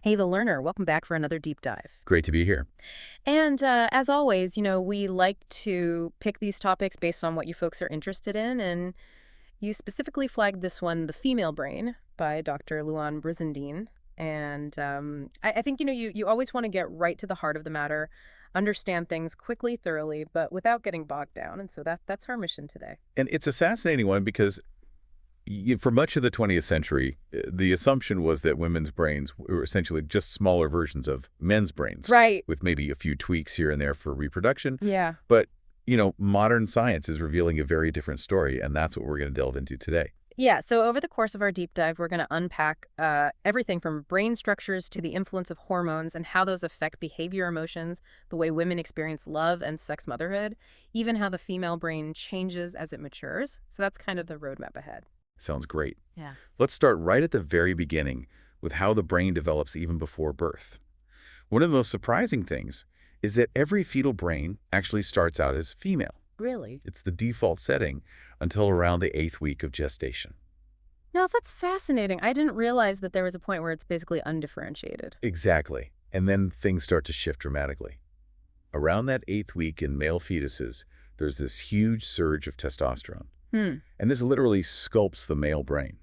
Hey, the learner, welcome back for another deep dive. Great to be here. And as always, we like to pick these topics based on what you folks are interested in. And you specifically flagged this one, The Female Brain by Dr. Louanne Brizendine. And I think, you always want to get right to the heart of the matter, understand things quickly, thoroughly, but without getting bogged down. And so that's our mission today. And it's a fascinating one because for much of the 20th century, the assumption was that women's brains were essentially just smaller versions of men's brains, Right. with maybe a few tweaks here and there for reproduction. Yeah. But, modern science is revealing a very different story, and that's what we're going to delve into today. Yeah, so over the course of our deep dive, we're going to unpack everything from brain structures to the influence of hormones and how those affect behavior, emotions, the way women experience love and sex motherhood, even how the female brain changes as it matures. So that's kind of the roadmap ahead. Sounds great. Yeah. Let's start right at the very beginning with how the brain develops even before birth. One of the most surprising things is that every fetal brain actually starts out as female. Really? It's the default setting until around the 8th week of gestation. No, that's fascinating. I didn't realize that there was a point where it's basically undifferentiated. Exactly. And then things start to shift dramatically. Around that 8th week in male fetuses, there's this huge surge of testosterone. And this literally sculpts the male brain.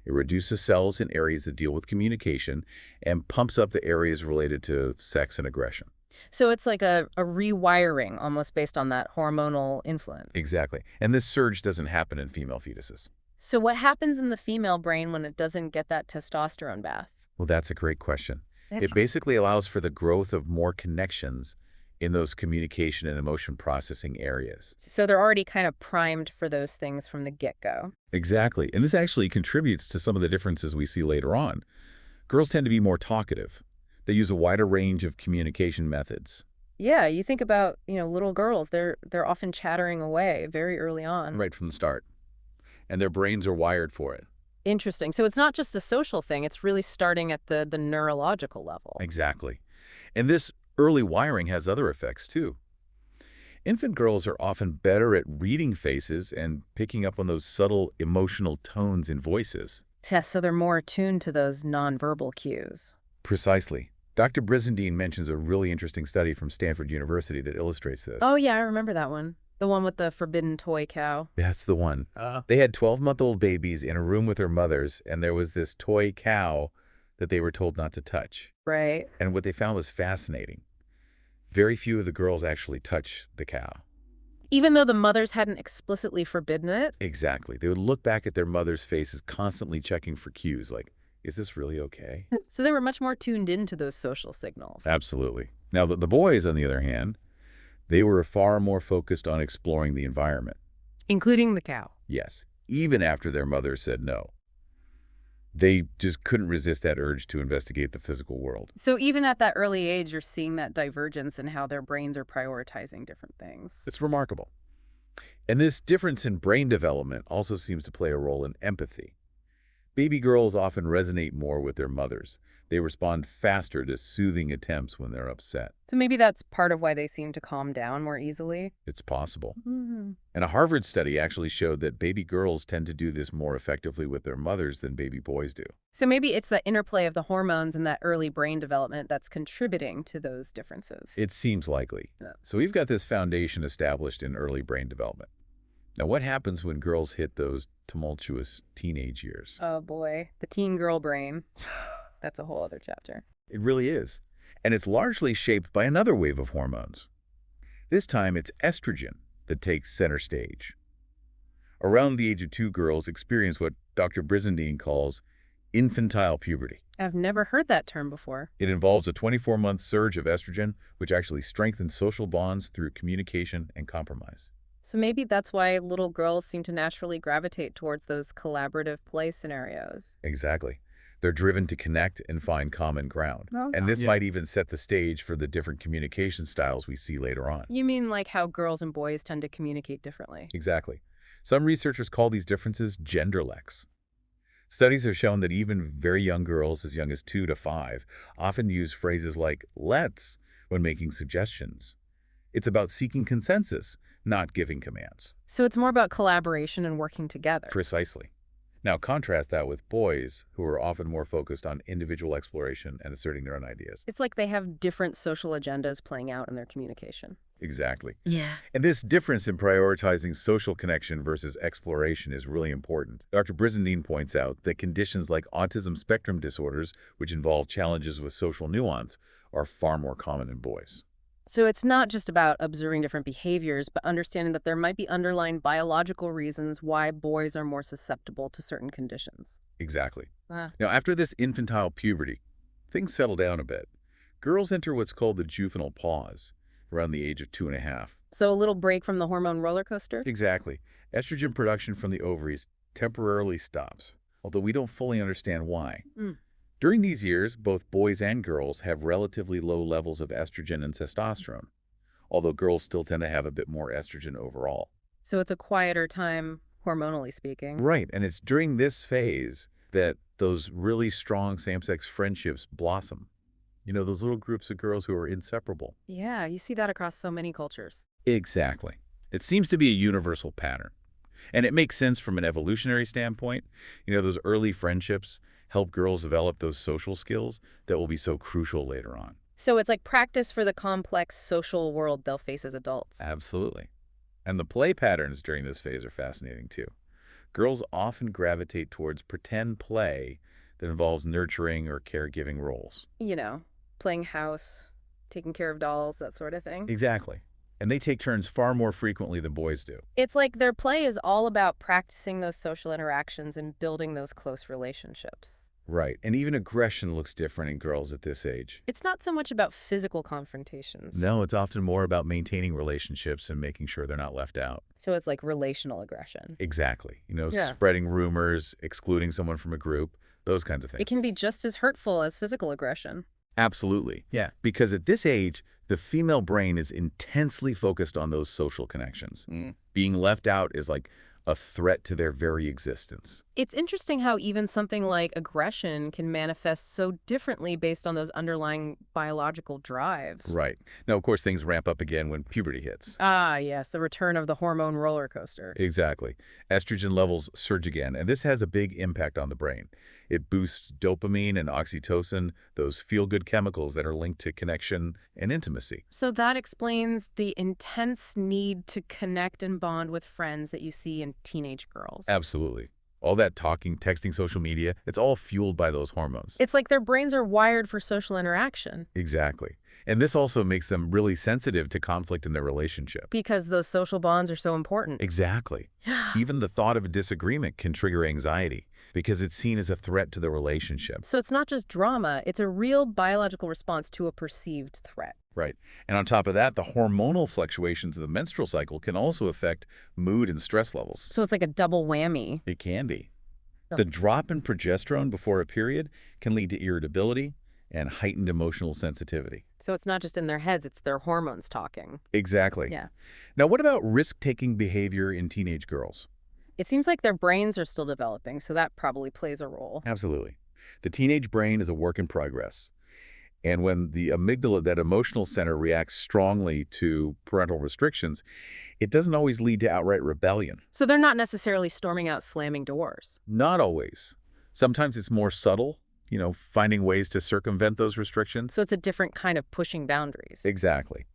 It reduces cells in areas that deal with communication and pumps up the areas related to sex and aggression. So it's like a rewiring almost based on that hormonal influence. Exactly. And this surge doesn't happen in female fetuses. So what happens in the female brain when it doesn't get that testosterone bath? Well, that's a great question. It basically allows for the growth of more connections in those communication and emotion processing areas. So they're already kind of primed for those things from the get-go. Exactly. And this actually contributes to some of the differences we see later on. Girls tend to be more talkative. They use a wider range of communication methods. Yeah, you think about, little girls, they're often chattering away very early on. Right from the start. And their brains are wired for it. Interesting. So it's not just a social thing, it's really starting at the neurological level. Exactly. And this early wiring has other effects, too. Infant girls are often better at reading faces and picking up on those subtle emotional tones in voices. Yeah, so they're more attuned to those nonverbal cues. Precisely. Dr. Brizendine mentions a really interesting study from Stanford University that illustrates this. Oh, yeah, I remember that one. The one with the forbidden toy cow. That's the one. They had 12-month-old babies in a room with their mothers, and there was this toy cow that they were told not to touch. Right. And what they found was fascinating. Very few of the girls actually touch the cow. Even though the mothers hadn't explicitly forbidden it? Exactly. They would look back at their mothers' faces, constantly checking for cues like, is this really okay? So they were much more tuned into those social signals. Absolutely. Now, the boys, on the other hand, they were far more focused on exploring the environment. Including the cow. Yes, even after their mothers said no. They just couldn't resist that urge to investigate the physical world. So even at that early age, you're seeing that divergence in how their brains are prioritizing different things. It's remarkable. And this difference in brain development also seems to play a role in empathy. Baby girls often resonate more with their mothers. They respond faster to soothing attempts when they're upset. So maybe that's part of why they seem to calm down more easily. It's possible. Mm-hmm. And a Harvard study actually showed that baby girls tend to do this more effectively with their mothers than baby boys do. So maybe it's the interplay of the hormones and that early brain development that's contributing to those differences. It seems likely. Yeah. So we've got this foundation established in early brain development. Now, what happens when girls hit those tumultuous teenage years? Oh boy, the teen girl brain. That's a whole other chapter. It really is. And it's largely shaped by another wave of hormones. This time, it's estrogen that takes center stage. Around the age of 2, girls experience what Dr. Brizendine calls infantile puberty. I've never heard that term before. It involves a 24-month surge of estrogen, which actually strengthens social bonds through communication and compromise. So maybe that's why little girls seem to naturally gravitate towards those collaborative play scenarios. Exactly. They're driven to connect and find common ground. Oh, And this yeah. might even set the stage for the different communication styles we see later on. You mean like how girls and boys tend to communicate differently? Exactly. Some researchers call these differences genderlex. Studies have shown that even very young girls, as young as 2 to 5, often use phrases like let's when making suggestions. It's about seeking consensus, not giving commands. So it's more about collaboration and working together. Precisely. Now, contrast that with boys, who are often more focused on individual exploration and asserting their own ideas. It's like they have different social agendas playing out in their communication. Exactly. Yeah. And this difference in prioritizing social connection versus exploration is really important. Dr. Brizendine points out that conditions like autism spectrum disorders, which involve challenges with social nuance, are far more common in boys. So it's not just about observing different behaviors, but understanding that there might be underlying biological reasons why boys are more susceptible to certain conditions. Exactly. Ah. Now, after this infantile puberty, things settle down a bit. Girls enter what's called the juvenile pause, around the age of 2.5. So a little break from the hormone roller coaster? Exactly. Estrogen production from the ovaries temporarily stops, although we don't fully understand why. Mm. During these years, both boys and girls have relatively low levels of estrogen and testosterone, although girls still tend to have a bit more estrogen overall. So it's a quieter time, hormonally speaking. Right, and it's during this phase that those really strong same-sex friendships blossom. You know, those little groups of girls who are inseparable. Yeah, you see that across so many cultures. Exactly. It seems to be a universal pattern. And it makes sense from an evolutionary standpoint. You know, those early friendships help girls develop those social skills that will be so crucial later on. So it's like practice for the complex social world they'll face as adults. Absolutely. And the play patterns during this phase are fascinating too. Girls often gravitate towards pretend play that involves nurturing or caregiving roles. You know, playing house, taking care of dolls, that sort of thing. Exactly. And they take turns far more frequently than boys do. It's like their play is all about practicing those social interactions and building those close relationships. Right. And even aggression looks different in girls at this age. It's not so much about physical confrontations. No, it's often more about maintaining relationships and making sure they're not left out. So it's like relational aggression. Exactly. You know, Yeah. spreading rumors, excluding someone from a group, those kinds of things. It can be just as hurtful as physical aggression. Absolutely. Yeah. Because at this age, the female brain is intensely focused on those social connections. Being left out is like a threat to their very existence. It's interesting how even something like aggression can manifest so differently based on those underlying biological drives. Right. Now, of course, things ramp up again when puberty hits. Ah, yes, the return of the hormone roller coaster. Exactly. Estrogen levels surge again, and this has a big impact on the brain. It boosts dopamine and oxytocin, those feel-good chemicals that are linked to connection and intimacy. So that explains the intense need to connect and bond with friends that you see in teenage girls. Absolutely. All that talking, texting, social media, it's all fueled by those hormones. It's like their brains are wired for social interaction. Exactly. And this also makes them really sensitive to conflict in their relationship. Because those social bonds are so important. Exactly. Even the thought of a disagreement can trigger anxiety because it's seen as a threat to the relationship. So it's not just drama, it's a real biological response to a perceived threat. Right. And on top of that, the hormonal fluctuations of the menstrual cycle can also affect mood and stress levels. So it's like a double whammy. It can be. Oh. The drop in progesterone before a period can lead to irritability and heightened emotional sensitivity. So it's not just in their heads, it's their hormones talking. Exactly. Yeah. Now, what about risk-taking behavior in teenage girls? It seems like their brains are still developing, so that probably plays a role. Absolutely. The teenage brain is a work in progress. And when the amygdala, that emotional center, reacts strongly to parental restrictions, it doesn't always lead to outright rebellion. So they're not necessarily storming out slamming doors. Not always. Sometimes it's more subtle, you know, finding ways to circumvent those restrictions. So it's a different kind of pushing boundaries. Exactly.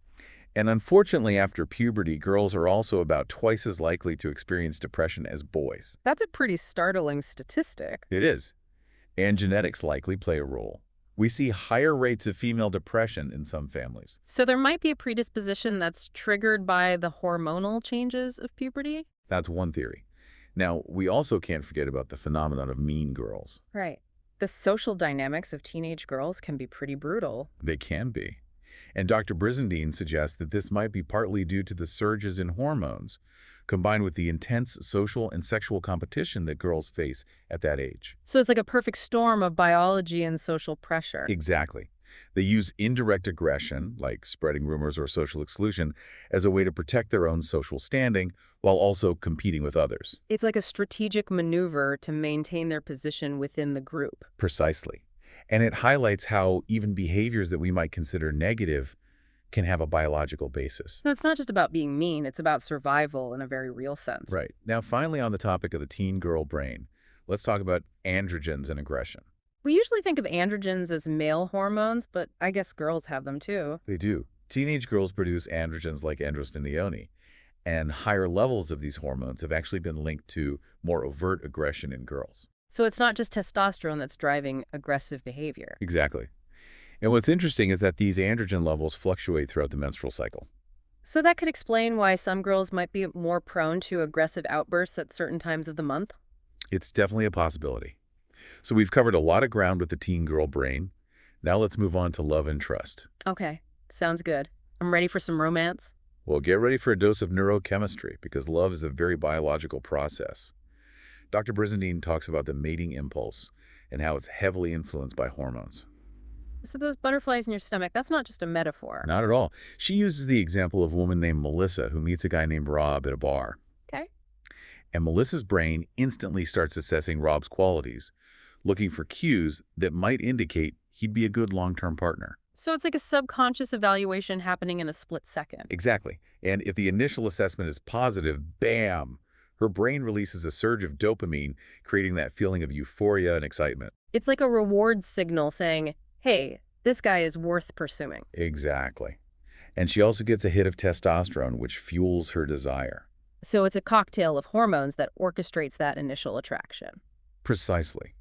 And unfortunately, after puberty, girls are also about twice as likely to experience depression as boys. That's a pretty startling statistic. It is. And genetics likely play a role. We see higher rates of female depression in some families. So there might be a predisposition that's triggered by the hormonal changes of puberty? That's one theory. Now, we also can't forget about the phenomenon of mean girls. Right. The social dynamics of teenage girls can be pretty brutal. They can be. And Dr. Brizendine suggests that this might be partly due to the surges in hormones, combined with the intense social and sexual competition that girls face at that age. So it's like a perfect storm of biology and social pressure. Exactly. They use indirect aggression, like spreading rumors or social exclusion, as a way to protect their own social standing while also competing with others. It's like a strategic maneuver to maintain their position within the group. Precisely. And it highlights how even behaviors that we might consider negative can have a biological basis. So it's not just about being mean, it's about survival in a very real sense. Right. Now, finally, on the topic of the teen girl brain, Let's talk about androgens and aggression. We usually think of androgens as male hormones, but I guess girls have them too. They do. Teenage girls produce androgens like androstenedione, and higher levels of these hormones have actually been linked to more overt aggression in girls. So it's not just testosterone that's driving aggressive behavior. Exactly. And what's interesting is that these androgen levels fluctuate throughout the menstrual cycle. So that could explain why some girls might be more prone to aggressive outbursts at certain times of the month? It's definitely a possibility. So we've covered a lot of ground with the teen girl brain. Now let's move on to love and trust. Okay, sounds good. I'm ready for some romance. Well, get ready for a dose of neurochemistry because love is a very biological process. Dr. Brizendine talks about the mating impulse and how it's heavily influenced by hormones. So those butterflies in your stomach, that's not just a metaphor. Not at all. She uses the example of a woman named Melissa who meets a guy named Rob at a bar. Okay. And Melissa's brain instantly starts assessing Rob's qualities, looking for cues that might indicate he'd be a good long-term partner. So it's like a subconscious evaluation happening in a split second. Exactly. And if the initial assessment is positive, bam, her brain releases a surge of dopamine, creating that feeling of euphoria and excitement. It's like a reward signal saying, hey, this guy is worth pursuing. Exactly. And she also gets a hit of testosterone, which fuels her desire. So it's a cocktail of hormones that orchestrates that initial attraction. Precisely.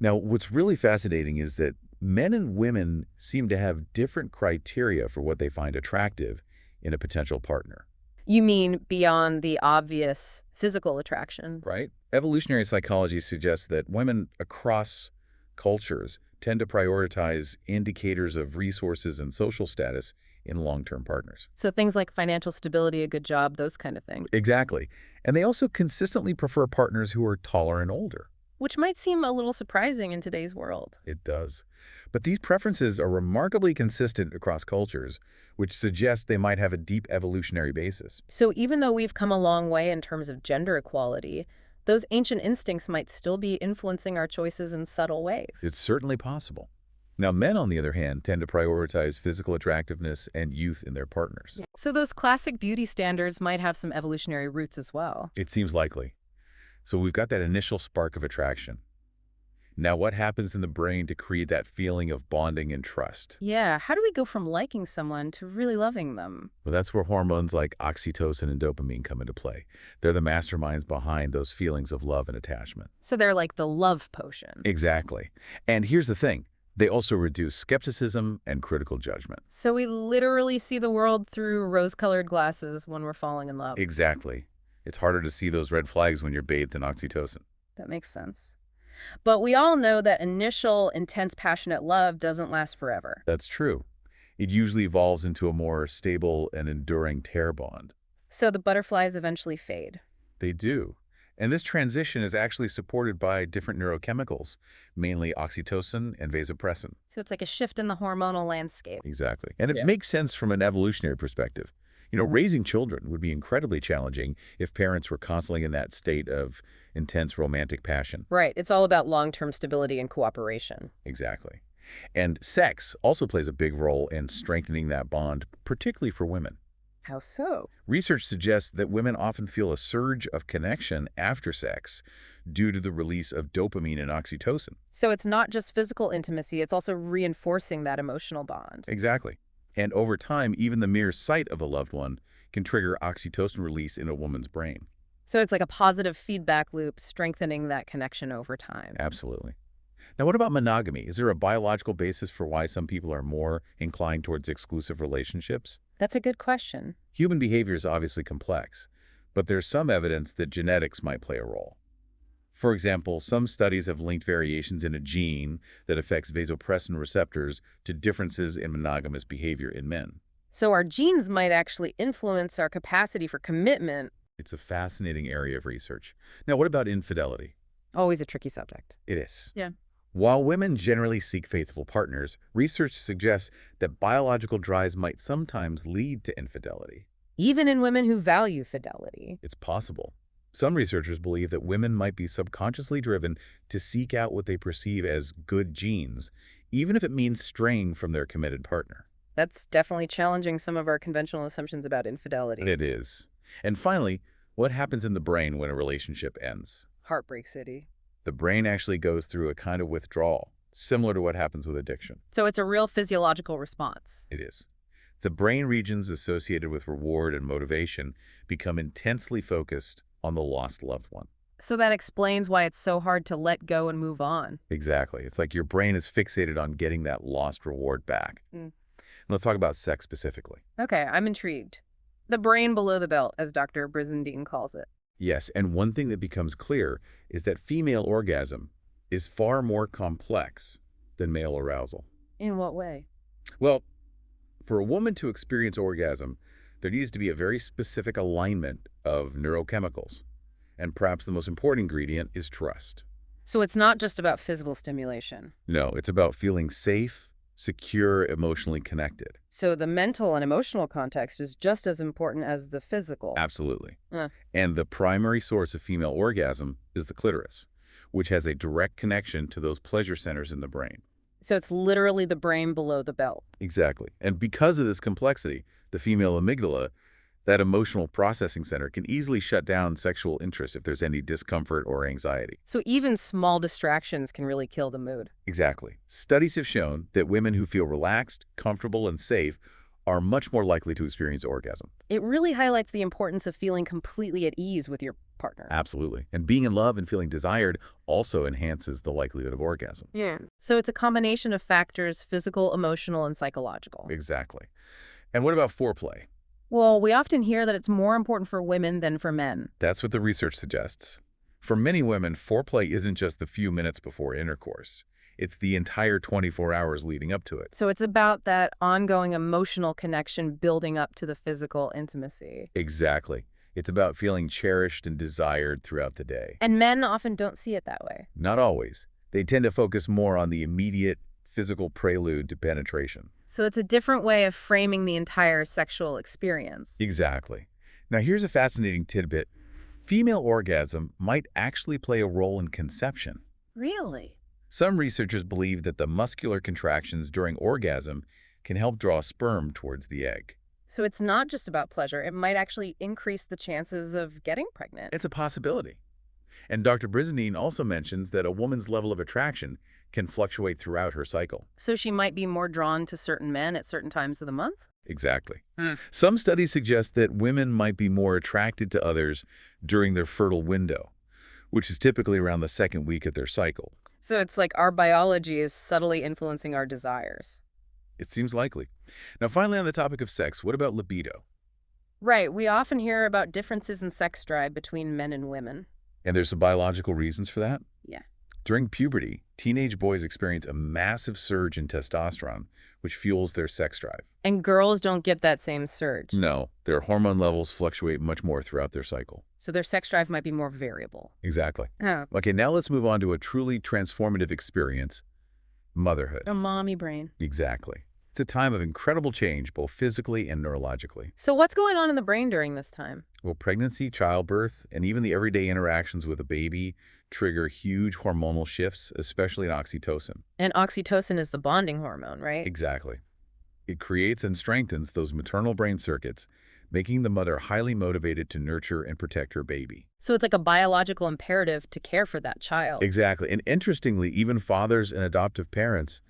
Now, what's really fascinating is that men and women seem to have different criteria for what they find attractive in a potential partner, You mean beyond the obvious physical attraction? right? Evolutionary psychology suggests that women across cultures tend to prioritize indicators of resources and social status in long-term partners. So things like financial stability, a good job, those kind of things. Exactly. And they also consistently prefer partners who are taller and older. Which might seem a little surprising in today's world. It does. But these preferences are remarkably consistent across cultures, which suggests they might have a deep evolutionary basis. So even though we've come a long way in terms of gender equality, those ancient instincts might still be influencing our choices in subtle ways. It's certainly possible. Now, men, on the other hand, tend to prioritize physical attractiveness and youth in their partners. So those classic beauty standards might have some evolutionary roots as well. It seems likely. So we've got that initial spark of attraction. Now, what happens in the brain to create that feeling of bonding and trust? Yeah, how do we go from liking someone to really loving them? Well, that's where hormones like oxytocin and dopamine come into play. They're the masterminds behind those feelings of love and attachment. So they're like the love potion. Exactly. And here's the thing. They also reduce skepticism and critical judgment. So we literally see the world through rose-colored glasses when we're falling in love. Exactly. It's harder to see those red flags when you're bathed in oxytocin. That makes sense. But we all know that initial, intense, passionate love doesn't last forever. That's true. It usually evolves into a more stable and enduring tear bond. So the butterflies eventually fade. They do. And this transition is actually supported by different neurochemicals, mainly oxytocin and vasopressin. So it's like a shift in the hormonal landscape. Exactly. And it Yeah. makes sense from an evolutionary perspective. Raising children would be incredibly challenging if parents were constantly in that state of intense romantic passion. Right. It's all about long-term stability and cooperation. Exactly. And sex also plays a big role in strengthening that bond, particularly for women. How so? Research suggests that women often feel a surge of connection after sex due to the release of dopamine and oxytocin. So it's not just physical intimacy, it's also reinforcing that emotional bond. Exactly. And over time, even the mere sight of a loved one can trigger oxytocin release in a woman's brain. So it's like a positive feedback loop, strengthening that connection over time. Absolutely. Now, what about monogamy? Is there a biological basis for why some people are more inclined towards exclusive relationships? That's a good question. Human behavior is obviously complex, but there's some evidence that genetics might play a role. For example, some studies have linked variations in a gene that affects vasopressin receptors to differences in monogamous behavior in men. So our genes might actually influence our capacity for commitment. It's a fascinating area of research. Now, what about infidelity? Always a tricky subject. It is. Yeah. While women generally seek faithful partners, research suggests that biological drives might sometimes lead to infidelity. Even in women who value fidelity. It's possible. Some researchers believe that women might be subconsciously driven to seek out what they perceive as good genes, even if it means straying from their committed partner. That's definitely challenging some of our conventional assumptions about infidelity. It is. And finally, what happens in the brain when a relationship ends? Heartbreak City. The brain actually goes through a kind of withdrawal, similar to what happens with addiction. So it's a real physiological response. It is. The brain regions associated with reward and motivation become intensely focused on the lost loved one. So that explains why it's so hard to let go and move on. Exactly. It's like your brain is fixated on getting that lost reward back. Mm. Let's talk about sex specifically. Okay, I'm intrigued. The brain below the belt, as Dr. Brizendine calls it. Yes, and one thing that becomes clear is that female orgasm is far more complex than male arousal. In what way? Well, for a woman to experience orgasm, there needs to be a very specific alignment of neurochemicals. And perhaps the most important ingredient is trust. So it's not just about physical stimulation. No, it's about feeling safe, secure, emotionally connected. So the mental and emotional context is just as important as the physical. Absolutely. Uh, And the primary source of female orgasm is the clitoris, which has a direct connection to those pleasure centers in the brain. so it's literally the brain below the belt. Exactly. And because of this complexity, the female amygdala, that emotional processing center, can easily shut down sexual interest if there's any discomfort or anxiety. So even small distractions can really kill the mood. Exactly. Studies have shown that women who feel relaxed, comfortable, and safe are much more likely to experience orgasm. It really highlights the importance of feeling completely at ease with your partner. Absolutely. And being in love and feeling desired also enhances the likelihood of orgasm. Yeah. So it's a combination of factors, physical, emotional, and psychological. Exactly. And what about foreplay? Well, we often hear that it's more important for women than for men. That's what the research suggests. For many women, foreplay isn't just the few minutes before intercourse. It's the entire 24 hours leading up to it. So it's about that ongoing emotional connection building up to the physical intimacy. Exactly. It's about feeling cherished and desired throughout the day. And men often don't see it that way. Not always. They tend to focus more on the immediate physical prelude to penetration. So it's a different way of framing the entire sexual experience. Exactly. Now here's a fascinating tidbit. Female orgasm might actually play a role in conception. Really? Some researchers believe that the muscular contractions during orgasm can help draw sperm towards the egg. So it's not just about pleasure. It might actually increase the chances of getting pregnant. It's a possibility. And Dr. Brizendine also mentions that a woman's level of attraction can fluctuate throughout her cycle. So she might be more drawn to certain men at certain times of the month? Exactly. Hmm. Some studies suggest that women might be more attracted to others during their fertile window, which is typically around the second week of their cycle. So it's like our biology is subtly influencing our desires. It seems likely. Now, finally, on the topic of sex, what about libido? Right. We often hear about differences in sex drive between men and women. And there's some biological reasons for that. Yeah. During puberty, teenage boys experience a massive surge in testosterone, which fuels their sex drive. And girls don't get that same surge. No, their hormone levels fluctuate much more throughout their cycle. So their sex drive might be more variable. Exactly. Oh. Okay, now let's move on to a truly transformative experience, motherhood. A mommy brain. Exactly. It's a time of incredible change, both physically and neurologically. So what's going on in the brain during this time? Well, pregnancy, childbirth, and even the everyday interactions with a baby trigger huge hormonal shifts, especially in oxytocin. And oxytocin is the bonding hormone, right? Exactly. It creates and strengthens those maternal brain circuits, making the mother highly motivated to nurture and protect her baby. So it's like a biological imperative to care for that child. Exactly. And interestingly, even fathers and adoptive parents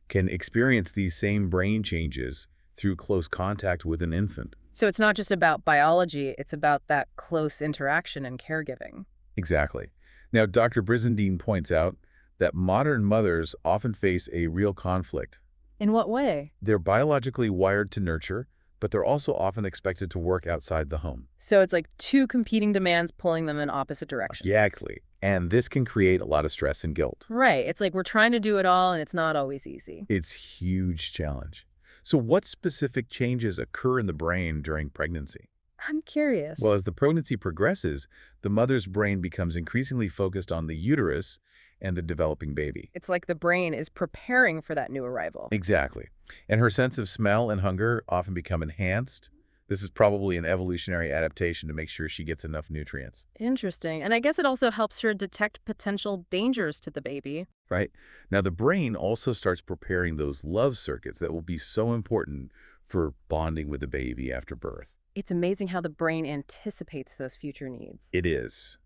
can experience these same brain changes through close contact with an infant. So it's not just about biology, it's about that close interaction and caregiving. Exactly. Now, Dr. Brizendine points out that modern mothers often face a real conflict. In what way? They're biologically wired to nurture, but they're also often expected to work outside the home. So it's like two competing demands pulling them in opposite directions. Exactly. And this can create a lot of stress and guilt. Right. It's like we're trying to do it all and it's not always easy. It's a huge challenge. So what specific changes occur in the brain during pregnancy? I'm curious. Well, as the pregnancy progresses, the mother's brain becomes increasingly focused on the uterus and the developing baby. It's like the brain is preparing for that new arrival. Exactly. And her sense of smell and hunger often become enhanced. This is probably an evolutionary adaptation to make sure she gets enough nutrients. Interesting. And I guess it also helps her detect potential dangers to the baby. Right? Now, the brain also starts preparing those love circuits that will be so important for bonding with the baby after birth. It's amazing how the brain anticipates those future needs. It is.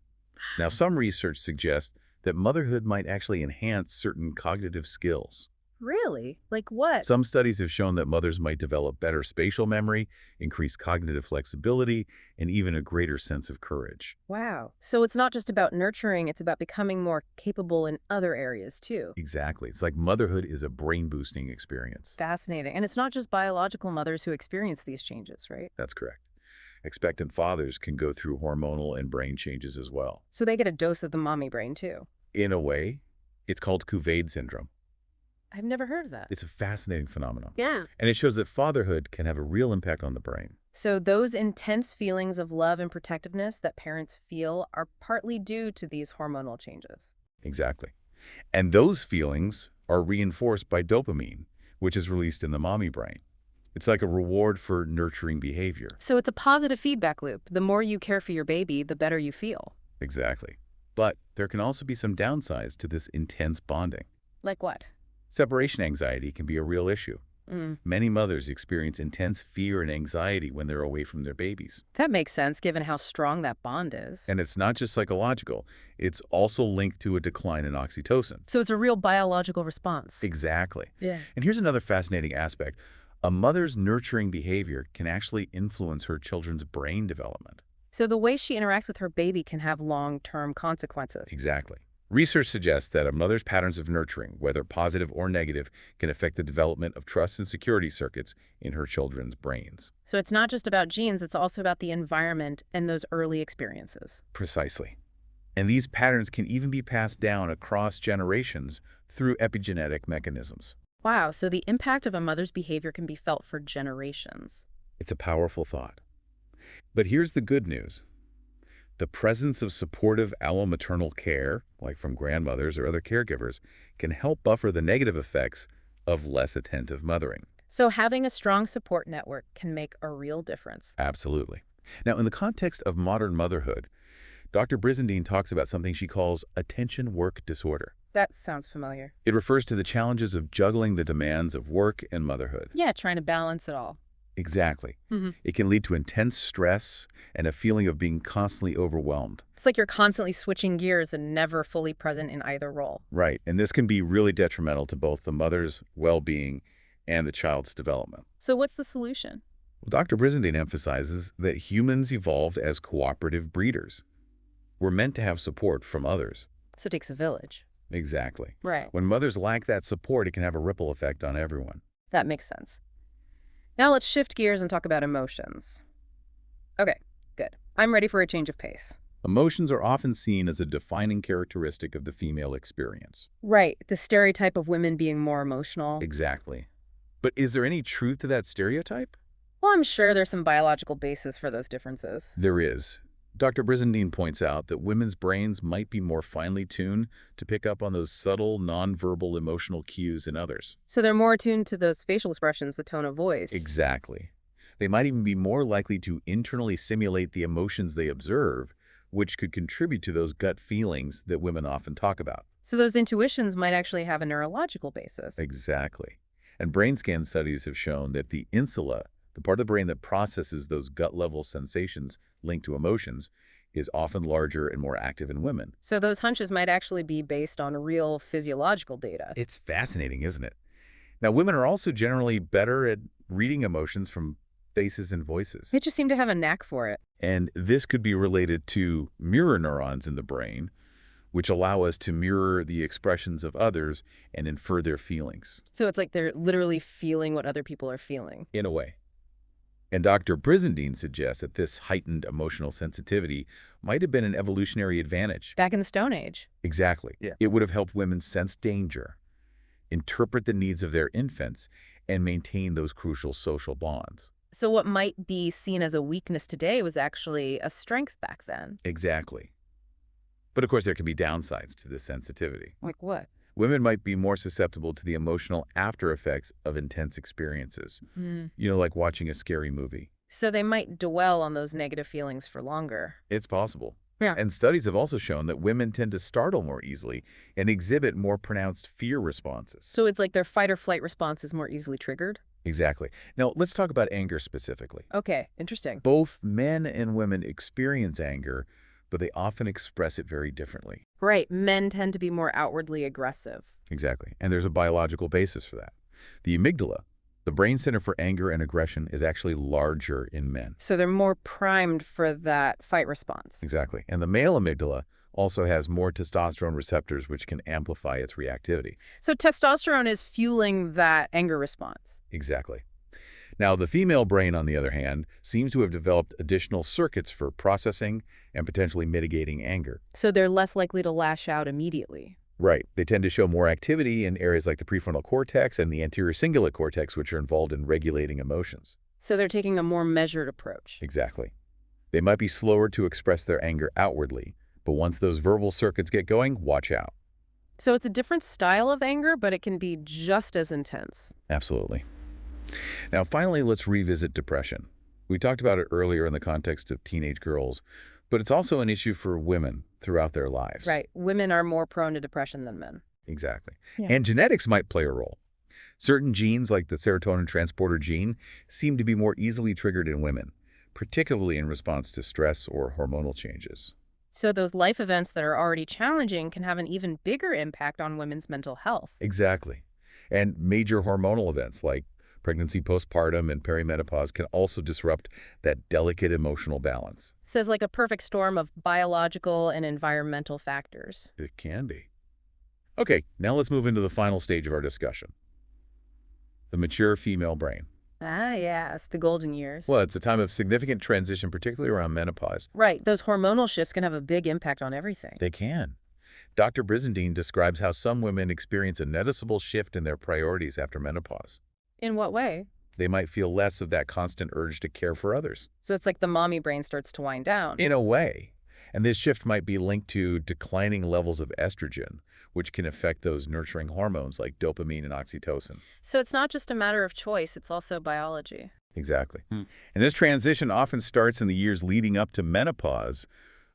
Now, some research suggests that motherhood might actually enhance certain cognitive skills. Really? Like what? Some studies have shown that mothers might develop better spatial memory, increased cognitive flexibility, and even a greater sense of courage. Wow. So it's not just about nurturing, it's about becoming more capable in other areas too. Exactly. It's like motherhood is a brain-boosting experience. Fascinating. And it's not just biological mothers who experience these changes, right? That's correct. Expectant fathers can go through hormonal and brain changes as well. So they get a dose of the mommy brain too. In a way, it's called Couvaid syndrome. I've never heard of that. It's a fascinating phenomenon. Yeah. And it shows that fatherhood can have a real impact on the brain. So those intense feelings of love and protectiveness that parents feel are partly due to these hormonal changes. Exactly. And those feelings are reinforced by dopamine, which is released in the mommy brain. It's like a reward for nurturing behavior. So it's a positive feedback loop. The more you care for your baby, the better you feel. Exactly. But there can also be some downsides to this intense bonding. Like what? Separation anxiety can be a real issue. Many mothers experience intense fear and anxiety when they're away from their babies. That makes sense given how strong that bond is. And it's not just psychological. It's also linked to a decline in oxytocin. So it's a real biological response. Exactly. Yeah. And here's another fascinating aspect. A mother's nurturing behavior can actually influence her children's brain development. So the way she interacts with her baby can have long-term consequences. Exactly. Research suggests that a mother's patterns of nurturing, whether positive or negative, can affect the development of trust and security circuits in her children's brains. So it's not just about genes, it's also about the environment and those early experiences. Precisely. And these patterns can even be passed down across generations through epigenetic mechanisms. Wow, so the impact of a mother's behavior can be felt for generations. It's a powerful thought. But here's the good news. The presence of supportive allomaternal care, like from grandmothers or other caregivers, can help buffer the negative effects of less attentive mothering. So having a strong support network can make a real difference. Absolutely. Now, in the context of modern motherhood, Dr. Brizendine talks about something she calls attention work disorder. That sounds familiar. It refers to the challenges of juggling the demands of work and motherhood. Yeah, trying to balance it all. Exactly. It can lead to intense stress and a feeling of being constantly overwhelmed. It's like you're constantly switching gears and never fully present in either role. Right. And this can be really detrimental to both the mother's well-being and the child's development. So what's the solution? Well, Dr. Brizendine emphasizes that humans evolved as cooperative breeders. We're meant to have support from others. So it takes a village. Exactly. Right. When mothers lack that support, it can have a ripple effect on everyone. That makes sense. Now let's shift gears and talk about emotions. Okay, good. I'm ready for a change of pace. Emotions are often seen as a defining characteristic of the female experience. Right, the stereotype of women being more emotional. Exactly. But is there any truth to that stereotype? Well, I'm sure there's some biological basis for those differences. There is. Dr. Brizendine points out that women's brains might be more finely tuned to pick up on those subtle, nonverbal emotional cues in others. So they're more attuned to those facial expressions, the tone of voice. Exactly. They might even be more likely to internally simulate the emotions they observe, which could contribute to those gut feelings that women often talk about. So those intuitions might actually have a neurological basis. Exactly. And brain scan studies have shown that the insula, the part of the brain that processes those gut-level sensations linked to emotions, is often larger and more active in women. So those hunches might actually be based on real physiological data. It's fascinating, isn't it? Now, women are also generally better at reading emotions from faces and voices. They just seem to have a knack for it. And this could be related to mirror neurons in the brain, which allow us to mirror the expressions of others and infer their feelings. So it's like they're literally feeling what other people are feeling. In a way. And Dr. Brizendine suggests that this heightened emotional sensitivity might have been an evolutionary advantage. Back in the Stone Age. Exactly. Yeah. It would have helped women sense danger, interpret the needs of their infants, and maintain those crucial social bonds. So what might be seen as a weakness today was actually a strength back then. Exactly. But of course, there can be downsides to this sensitivity. Like what? Women might be more susceptible to the emotional after effects of intense experiences. Like watching a scary movie. So they might dwell on those negative feelings for longer. It's possible. Yeah. And studies have also shown that women tend to startle more easily and exhibit more pronounced fear responses. So it's like their fight or flight response is more easily triggered? Exactly. Now, let's talk about anger specifically. Okay, interesting. Both men and women experience anger, but they often express it very differently. Right, men tend to be more outwardly aggressive. Exactly. And there's a biological basis for that. The amygdala, the brain center for anger and aggression, is actually larger in men. So they're more primed for that fight response. Exactly. And the male amygdala also has more testosterone receptors, which can amplify its reactivity. So testosterone is fueling that anger response. Exactly. Now, the female brain, on the other hand, seems to have developed additional circuits for processing and potentially mitigating anger. So they're less likely to lash out immediately. Right. They tend to show more activity in areas like the prefrontal cortex and the anterior cingulate cortex, which are involved in regulating emotions. So they're taking a more measured approach. Exactly. They might be slower to express their anger outwardly, but once those verbal circuits get going, watch out. So it's a different style of anger, but it can be just as intense. Absolutely. Now, finally, let's revisit depression. We talked about it earlier in the context of teenage girls, but it's also an issue for women throughout their lives. Right. Women are more prone to depression than men. Exactly. Yeah. And genetics might play a role. Certain genes, like the serotonin transporter gene, seem to be more easily triggered in women, particularly in response to stress or hormonal changes. So those life events that are already challenging can have an even bigger impact on women's mental health. Exactly. And major hormonal events like pregnancy, postpartum, and perimenopause can also disrupt that delicate emotional balance. So it's like a perfect storm of biological and environmental factors. It can be. Okay, now let's move into the final stage of our discussion. The mature female brain. Ah, yes, the golden years. Well, it's a time of significant transition, particularly around menopause. Right, those hormonal shifts can have a big impact on everything. They can. Dr. Brizendine describes how some women experience a noticeable shift in their priorities after menopause. In what way? They might feel less of that constant urge to care for others. So it's like the mommy brain starts to wind down. In a way. And this shift might be linked to declining levels of estrogen, which can affect those nurturing hormones like dopamine and oxytocin. So it's not just a matter of choice, it's also biology. Exactly. And this transition often starts in the years leading up to menopause,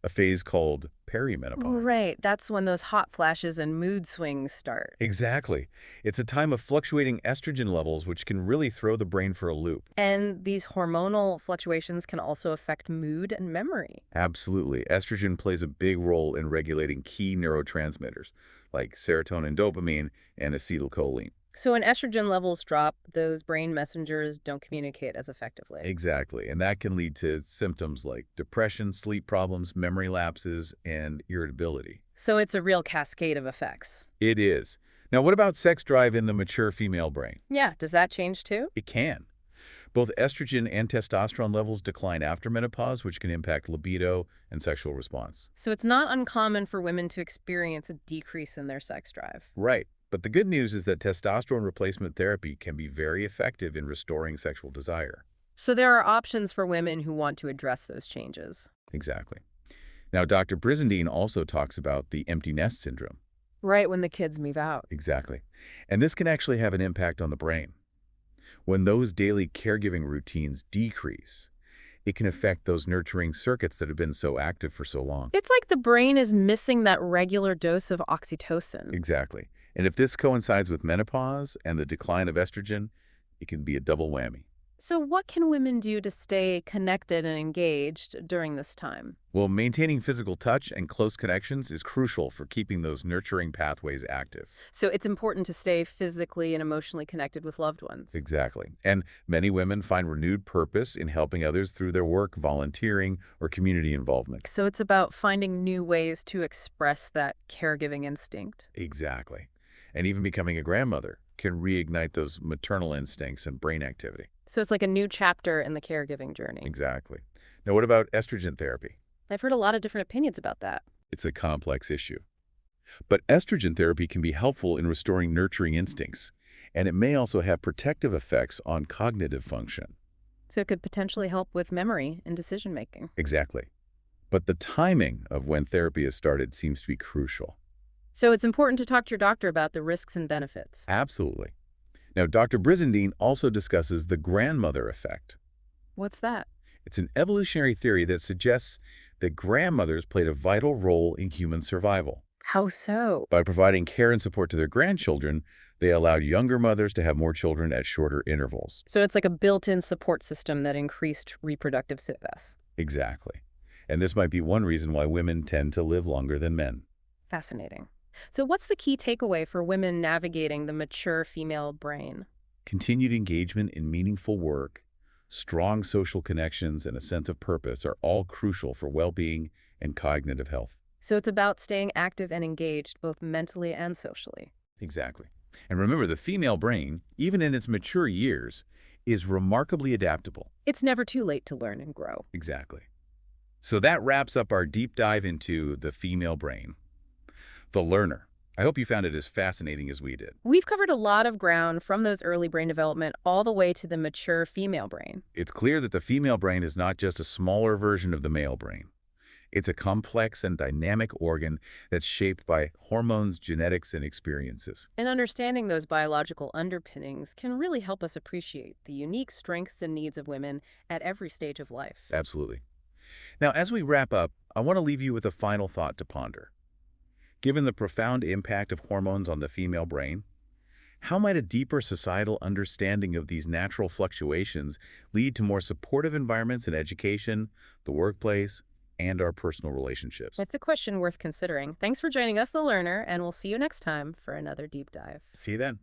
a phase called perimenopause. Right, that's when those hot flashes and mood swings start. Exactly. It's a time of fluctuating estrogen levels, which can really throw the brain for a loop. And these hormonal fluctuations can also affect mood and memory. Absolutely. Estrogen plays a big role in regulating key neurotransmitters like serotonin, dopamine, and acetylcholine. So when estrogen levels drop, those brain messengers don't communicate as effectively. Exactly. And that can lead to symptoms like depression, sleep problems, memory lapses, and irritability. So it's a real cascade of effects. It is. Now, what about sex drive in the mature female brain? Yeah, does that change too? It can. Both estrogen and testosterone levels decline after menopause, which can impact libido and sexual response. So it's not uncommon for women to experience a decrease in their sex drive. Right. But the good news is that testosterone replacement therapy can be very effective in restoring sexual desire. So there are options for women who want to address those changes. Exactly. Now, Dr. Brizendine also talks about the empty nest syndrome. Right when the kids move out. Exactly. And this can actually have an impact on the brain. When those daily caregiving routines decrease, it can affect those nurturing circuits that have been so active for so long. It's like the brain is missing that regular dose of oxytocin. Exactly. And if this coincides with menopause and the decline of estrogen, it can be a double whammy. So what can women do to stay connected and engaged during this time? Well, maintaining physical touch and close connections is crucial for keeping those nurturing pathways active. So it's important to stay physically and emotionally connected with loved ones. Exactly. And many women find renewed purpose in helping others through their work, volunteering, or community involvement. So it's about finding new ways to express that caregiving instinct. Exactly. And even becoming a grandmother can reignite those maternal instincts and brain activity. So it's like a new chapter in the caregiving journey. Exactly. Now, what about estrogen therapy? I've heard a lot of different opinions about that. It's a complex issue. But estrogen therapy can be helpful in restoring nurturing instincts, and it may also have protective effects on cognitive function. So it could potentially help with memory and decision-making. Exactly. But the timing of when therapy is started seems to be crucial. So it's important to talk to your doctor about the risks and benefits. Absolutely. Now, Dr. Brizendine also discusses the grandmother effect. What's that? It's an evolutionary theory that suggests that grandmothers played a vital role in human survival. How so? By providing care and support to their grandchildren, they allowed younger mothers to have more children at shorter intervals. So it's like a built-in support system that increased reproductive success. Exactly. And this might be one reason why women tend to live longer than men. Fascinating. So what's the key takeaway for women navigating the mature female brain? Continued engagement in meaningful work, strong social connections, and a sense of purpose are all crucial for well-being and cognitive health. So it's about staying active and engaged, both mentally and socially. Exactly. And remember, the female brain, even in its mature years, is remarkably adaptable. It's never too late to learn and grow. Exactly. So that wraps up our deep dive into the female brain. The learner. I hope you found it as fascinating as we did. We've covered a lot of ground from those early brain development all the way to the mature female brain. It's clear that the female brain is not just a smaller version of the male brain. It's a complex and dynamic organ that's shaped by hormones, genetics, and experiences. And understanding those biological underpinnings can really help us appreciate the unique strengths and needs of women at every stage of life. Absolutely. Now, as we wrap up, I want to leave you with a final thought to ponder. Given the profound impact of hormones on the female brain, how might a deeper societal understanding of these natural fluctuations lead to more supportive environments in education, the workplace, and our personal relationships? It's a question worth considering. Thanks for joining us, The Learner, and we'll see you next time for another deep dive. See you then.